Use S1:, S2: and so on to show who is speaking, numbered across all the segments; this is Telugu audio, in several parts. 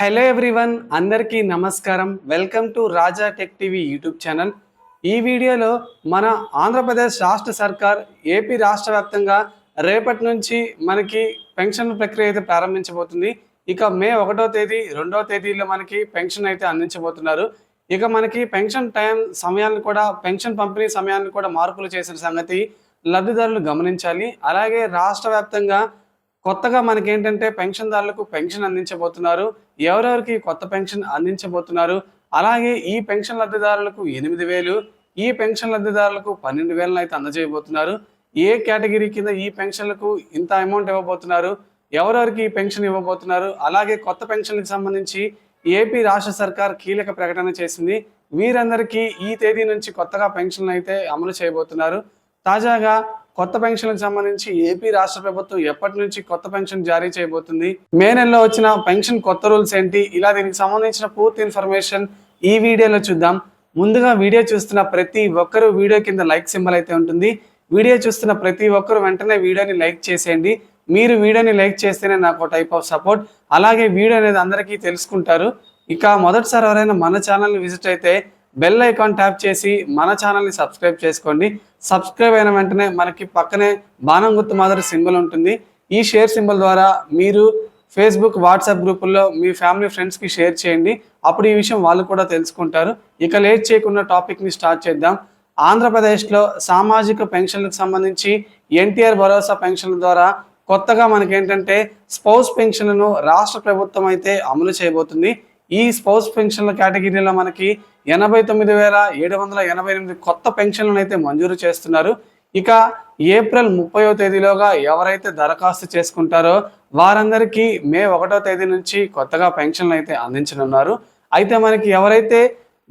S1: హలో ఎవ్రీవన్, అందరికీ నమస్కారం. Welcome to Raja tech TV YouTube channel. ఈ వీడియోలో మన ఆంధ్రప్రదేశ్ రాష్ట్ర సర్కార్ ఏపీ రాష్ట్ర వ్యాప్తంగా రేపటి నుంచి మనకి పెన్షన్ ప్రక్రియ అయితే ప్రారంభించబోతుంది. ఇక మే 1వ తేదీ 2వ తేదీలో మనకి పెన్షన్ అయితే అందించబోతున్నారు. ఇక మనకి పెన్షన్ సమయాన్ని కూడా పెన్షన్ పంపిణీ సమయాన్ని కూడా మార్పులు చేసిన సంగతి లబ్ధిదారులు గమనించాలి. అలాగే రాష్ట్ర వ్యాప్తంగా కొత్తగా మనకేంటంటే పెన్షన్దారులకు పెన్షన్ అందించబోతున్నారు. ఎవరెవరికి కొత్త పెన్షన్ అందించబోతున్నారు, అలాగే ఈ పెన్షన్ లబ్ధిదారులకు 8,000, ఈ పెన్షన్ లబ్ధిదారులకు 12,000 అయితే అందజేయబోతున్నారు. ఏ కేటగిరీ కింద ఈ పెన్షన్లకు ఇంత అమౌంట్ ఇవ్వబోతున్నారు, ఎవరెవరికి ఈ పెన్షన్ ఇవ్వబోతున్నారు, అలాగే కొత్త పెన్షన్లకు సంబంధించి ఏపీ రాష్ట్ర సర్కార్ కీలక ప్రకటన చేసింది. వీరందరికీ ఈ తేదీ నుంచి కొత్తగా పెన్షన్లు అయితే అమలు చేయబోతున్నారు. తాజాగా కొత్త పెన్షన్లకు సంబంధించి ఏపీ రాష్ట్ర ప్రభుత్వం ఎప్పటి నుంచి కొత్త పెన్షన్ జారీ చేయబోతుంది, మే నెలలో వచ్చిన పెన్షన్ కొత్త రూల్స్ ఏంటి, ఇలా దీనికి సంబంధించిన పూర్తి ఇన్ఫర్మేషన్ ఈ వీడియోలో చూద్దాం. ముందుగా వీడియో చూస్తున్న ప్రతి ఒక్కరూ వీడియో కింద లైక్ సింబల్ అయితే ఉంటుంది. వీడియో చూస్తున్న ప్రతి ఒక్కరు వెంటనే వీడియోని లైక్ చేసేయండి. మీరు వీడియోని లైక్ చేస్తేనే నాకు టైప్ ఆఫ్ సపోర్ట్. అలాగే వీడియో అనేది అందరికీ తెలుసుకుంటారు. ఇక మొదటిసారి ఎవరైనా మన ఛానల్ని విజిట్ అయితే బెల్ ఐకాన్ ట్యాప్ చేసి మన ఛానల్ని సబ్స్క్రైబ్ చేసుకోండి. సబ్స్క్రైబ్ అయిన వెంటనే మనకి పక్కనే బాణం గుర్తు మాదిరి సింబల్ ఉంటుంది. ఈ షేర్ సింబల్ ద్వారా మీరు ఫేస్బుక్, వాట్సాప్ గ్రూపుల్లో మీ ఫ్యామిలీ ఫ్రెండ్స్కి షేర్ చేయండి. అప్పుడు ఈ విషయం వాళ్ళు కూడా తెలుసుకుంటారు. ఇక లేట్ చేయకుండా టాపిక్ని స్టార్ట్ చేద్దాం. ఆంధ్రప్రదేశ్లో సామాజిక పెన్షన్లకు సంబంధించి ఎన్టీఆర్ భరోసా పెన్షన్ల ద్వారా కొత్తగా మనకేంటంటే స్పౌస్ పెన్షన్లను రాష్ట్ర ప్రభుత్వం అయితే అమలు చేయబోతుంది. ఈ స్పౌస్ పెన్షన్ల కేటగిరీలో మనకి 89,788 కొత్త పెన్షన్లను అయితే మంజూరు చేస్తున్నారు. ఇక ఏప్రిల్ 30వ తేదీలోగా ఎవరైతే దరఖాస్తు చేసుకుంటారో వారందరికీ మే 1వ తేదీ నుంచి కొత్తగా పెన్షన్లు అయితే అందించనున్నారు. అయితే మనకి ఎవరైతే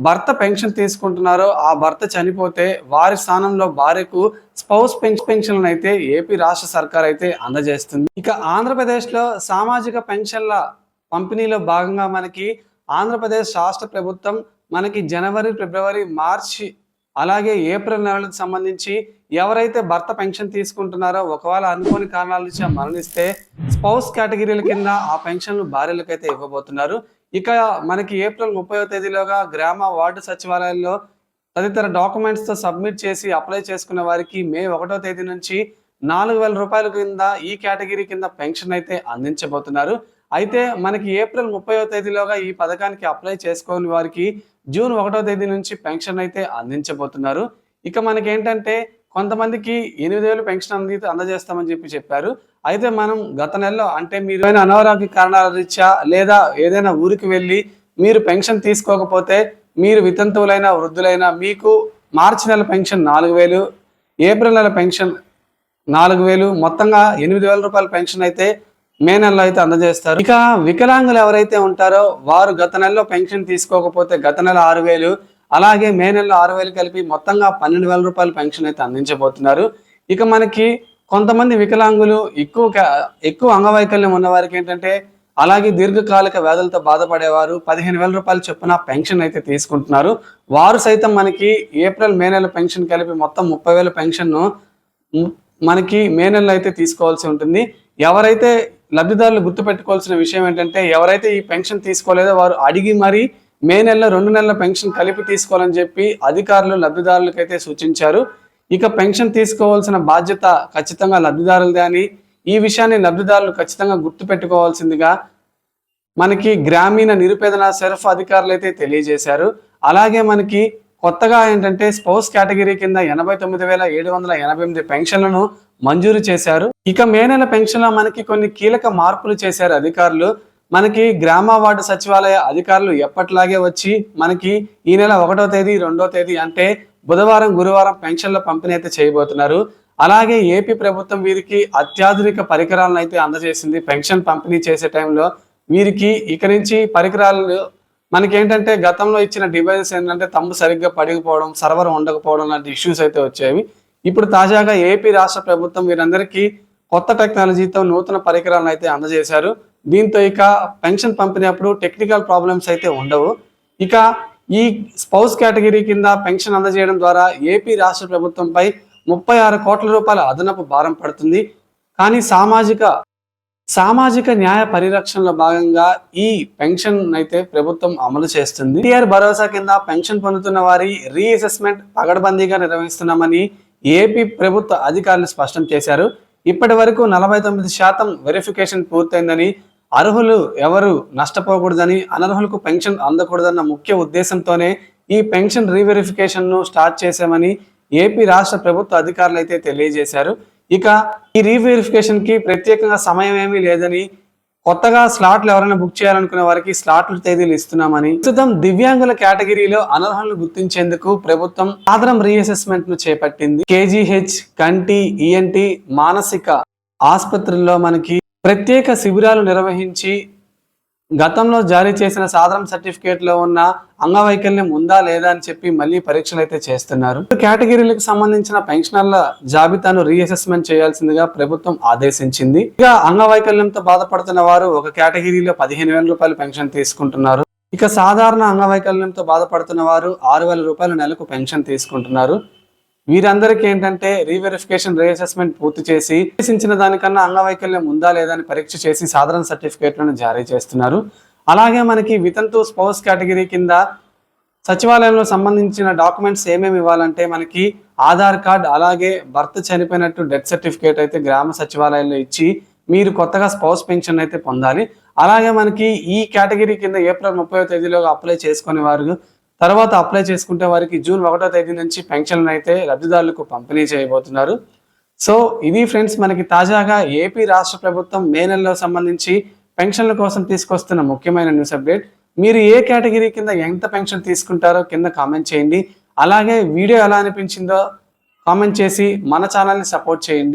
S1: భర్త పెన్షన్ తీసుకుంటున్నారో ఆ భర్త చనిపోతే వారి స్థానంలో భార్యకు స్పౌస్ పెన్షన్లను అయితే ఏపీ రాష్ట్ర సర్కార్ అయితే అందజేస్తుంది. ఇక ఆంధ్రప్రదేశ్లో సామాజిక పెన్షన్ల పంపిణీలో భాగంగా మనకి ఆంధ్రప్రదేశ్ రాష్ట్ర ప్రభుత్వం మనకి జనవరి, ఫిబ్రవరి, మార్చి అలాగే ఏప్రిల్ నెలలకు సంబంధించి ఎవరైతే భర్త పెన్షన్ తీసుకుంటున్నారో ఒకవేళ అనుకోని కారణాల నుంచి మరణిస్తే స్పౌస్ కేటగిరీల కింద ఆ పెన్షన్లు భార్యలకైతే ఇవ్వబోతున్నారు. ఇక మనకి ఏప్రిల్ 30వ తేదీలోగా గ్రామ, వార్డు సచివాలయాల్లో తదితర డాక్యుమెంట్స్తో సబ్మిట్ చేసి అప్లై చేసుకున్న వారికి మే 1వ తేదీ నుంచి 4,000 రూపాయల కింద ఈ కేటగిరీ కింద పెన్షన్ అయితే అందించబోతున్నారు. అయితే మనకి ఏప్రిల్ 30వ తేదీలోగా ఈ పథకానికి అప్లై చేసుకోని వారికి జూన్ 1వ తేదీ నుంచి పెన్షన్ అయితే అందించబోతున్నారు. ఇక మనకేంటంటే కొంతమందికి 8,000 పెన్షన్ అందజేస్తామని చెప్పారు. అయితే మనం గత నెలలో అంటే మీరు అనారోగ్య కారణాల రీత్యా లేదా ఏదైనా ఊరికి వెళ్ళి మీరు పెన్షన్ తీసుకోకపోతే మీరు వితంతువులైన, వృద్ధులైన మీకు మార్చి నెల పెన్షన్ 4,000, ఏప్రిల్ నెల పెన్షన్ 4,000, మొత్తంగా 8,000 రూపాయల పెన్షన్ అయితే మే నెలలో అయితే అందజేస్తారు. ఇక వికలాంగులు ఎవరైతే ఉంటారో వారు గత నెలలో పెన్షన్ తీసుకోకపోతే గత నెల 6,000, అలాగే మే నెలలో 6,000 కలిపి మొత్తంగా 12,000 రూపాయల పెన్షన్ అయితే అందించబోతున్నారు. ఇక మనకి కొంతమంది వికలాంగులు ఎక్కువ అంగవైకల్యం ఉన్న వారికి ఏంటంటే అలాగే దీర్ఘకాలిక వ్యాధులతో బాధపడేవారు 15,000 రూపాయలు చొప్పున పెన్షన్ అయితే తీసుకుంటున్నారు. వారు సైతం మనకి ఏప్రిల్, మే నెల పెన్షన్ కలిపి మొత్తం 30,000 పెన్షన్ను మనకి మే నెలలో అయితే తీసుకోవాల్సి ఉంటుంది. ఎవరైతే లబ్ధిదారులు గుర్తుపెట్టుకోవాల్సిన విషయం ఏంటంటే ఎవరైతే ఈ పెన్షన్ తీసుకోలేదో వారు అడిగి మరి మే నెలలో 2 నెలల పెన్షన్ కలిపి తీసుకోవాలని చెప్పి అధికారులు లబ్ధిదారులకైతే సూచించారు. ఇక పెన్షన్ తీసుకోవాల్సిన బాధ్యత ఖచ్చితంగా లబ్ధిదారులదే అని ఈ విషయాన్ని లబ్ధిదారులు ఖచ్చితంగా గుర్తుపెట్టుకోవాల్సిందిగా మనకి గ్రామీణ నిరుపేదన సెర్ఫ్ అధికారులు అయితే తెలియజేశారు. అలాగే మనకి కొత్తగా ఏంటంటే స్పౌస్ కేటగిరీ కింద 89,788 పెన్షన్లను మంజూరు చేశారు. ఇక మే నెల పెన్షన్లో మనకి కొన్ని కీలక మార్పులు చేశారు అధికారులు. మనకి గ్రామ, వార్డు సచివాలయ అధికారులు ఎప్పట్లాగే వచ్చి మనకి ఈ నెల 1వ తేదీ, 2వ తేదీ అంటే బుధవారం, గురువారం పెన్షన్ల పంపిణీ అయితే చేయబోతున్నారు. అలాగే ఏపీ ప్రభుత్వం వీరికి అత్యాధునిక పరికరాలను అయితే అందజేసింది. పెన్షన్ పంపిణీ చేసే టైంలో వీరికి ఇక నుంచి పరికరాలు మనకేంటంటే గతంలో ఇచ్చిన డివైజెస్ ఏంటంటే తంబు సరిగ్గా పడిపోవడం, సర్వర్ ఉండకపోవడం లాంటి ఇష్యూస్ అయితే వచ్చేవి. ఇప్పుడు తాజాగా ఏపీ రాష్ట్ర ప్రభుత్వం వీరందరికీ కొత్త టెక్నాలజీతో నూతన పరికరాలను అయితే అందజేశారు. దీంతో ఇక పెన్షన్ పంపిణీ అప్పుడు టెక్నికల్ ప్రాబ్లమ్స్ అయితే ఉండవు. ఇక ఈ స్పౌస్ కేటగిరీ కింద పెన్షన్ అందజేయడం ద్వారా ఏపీ రాష్ట్ర ప్రభుత్వంపై 36 కోట్ల రూపాయల అదనపు భారం పడుతుంది. కానీ సామాజిక న్యాయ పరిరక్షణలో భాగంగా ఈ పెన్షన్ అయితే ప్రభుత్వం అమలు చేస్తుంది. ఎన్టీఆర్ భరోసా కింద పెన్షన్ పొందుతున్న వారి రీఅసెస్మెంట్ పగడ్బందీగా నిర్వహిస్తున్నామని ఏపీ ప్రభుత్వ అధికారులు స్పష్టం చేశారు. ఇప్పటి వరకు 49% వెరిఫికేషన్ పూర్తయిందని, అర్హులు ఎవరు నష్టపోకూడదని, అనర్హులకు పెన్షన్ అందకూడదన్న ముఖ్య ఉద్దేశంతోనే ఈ పెన్షన్ రీవెరిఫికేషన్ ను స్టార్ట్ చేశామని ఏపీ రాష్ట్ర ప్రభుత్వ అధికారులు అయితే తెలియజేశారు. ఇక ఈ రీవెరిఫికేషన్ కి ప్రత్యేకంగా సమయం ఏమీ లేదని, కొత్తగా స్లాట్లు ఎవరైనా బుక్ చేయాలనుకునే వారికి స్లాట్ల తేదీలు ఇస్తున్నామని, ప్రస్తుతం దివ్యాంగుల కేటగిరీలో అనర్హులను గుర్తించేందుకు ప్రభుత్వం సాధారణ రీఅసెస్మెంట్ ను చేపట్టింది. కేజీహెచ్, కంటి, ఈఎన్టీ, మానసిక ఆసుపత్రుల్లో మనకి ప్రత్యేక శిబిరాలు నిర్వహించి గతంలో జారీ చేసిన సాధారణ సర్టిఫికేట్ లో ఉన్న అంగవైకల్యం ఉందా లేదా అని చెప్పి మళ్ళీ పరీక్షలు అయితే చేస్తున్నారు. కేటగిరీలకు సంబంధించిన పెన్షనర్ల జాబితాను రీఅసెస్మెంట్ చేయాల్సిందిగా ప్రభుత్వం ఆదేశించింది. ఇక అంగవైకల్యంతో బాధపడుతున్న వారు ఒక కేటగిరీలో 15,000 రూపాయలు పెన్షన్ తీసుకుంటున్నారు. ఇక సాధారణ అంగవైకల్యంతో బాధపడుతున్న వారు 6,000 రూపాయలు నెలకు పెన్షన్ తీసుకుంటున్నారు. వీరందరికీ ఏంటంటే రీవెరిఫికేషన్ రీఅసెస్మెంట్ పూర్తి చేసి ఆదేశించిన దానికన్నా అంగవైకల్యం ఉందా లేదా అని పరీక్ష చేసి సాధారణ సర్టిఫికేట్లను జారీ చేస్తున్నారు. అలాగే మనకి వితంతు స్పౌస్ కేటగిరీ కింద సచివాలయంలో సంబంధించిన డాక్యుమెంట్స్ ఏమేమి ఇవ్వాలంటే మనకి ఆధార్ కార్డ్, అలాగే భర్త చనిపోయినట్టు డెత్ సర్టిఫికేట్ అయితే గ్రామ సచివాలయంలో ఇచ్చి మీరు కొత్తగా స్పౌస్ పెన్షన్ అయితే పొందాలి. అలాగే మనకి ఈ కేటగిరీ కింద ఏప్రిల్ 30వ తేదీలోగా అప్లై చేసుకునే వారు తర్వాత అప్లై చేసుకుంటే వారికి జూన్ 1వ తేదీ నుంచి పెన్షన్ అయితే లబ్ధిదారులకు పంపిణీ చేయబోతున్నారు. సో ఇది ఫ్రెండ్స్, మనకి తాజాగా ఏపీ రాష్ట్ర ప్రభుత్వం మే నెలలో సంబంధించి పెన్షన్ల కోసం తీసుకొస్తున్న ముఖ్యమైన న్యూస్ అప్డేట్. మీరు ఏ కేటగిరీ కింద ఎంత పెన్షన్ తీసుకుంటారో కింద కామెంట్ చేయండి. అలాగే వీడియో ఎలా అనిపించిందో కామెంట్ చేసి మన ఛానల్ని సపోర్ట్ చేయండి.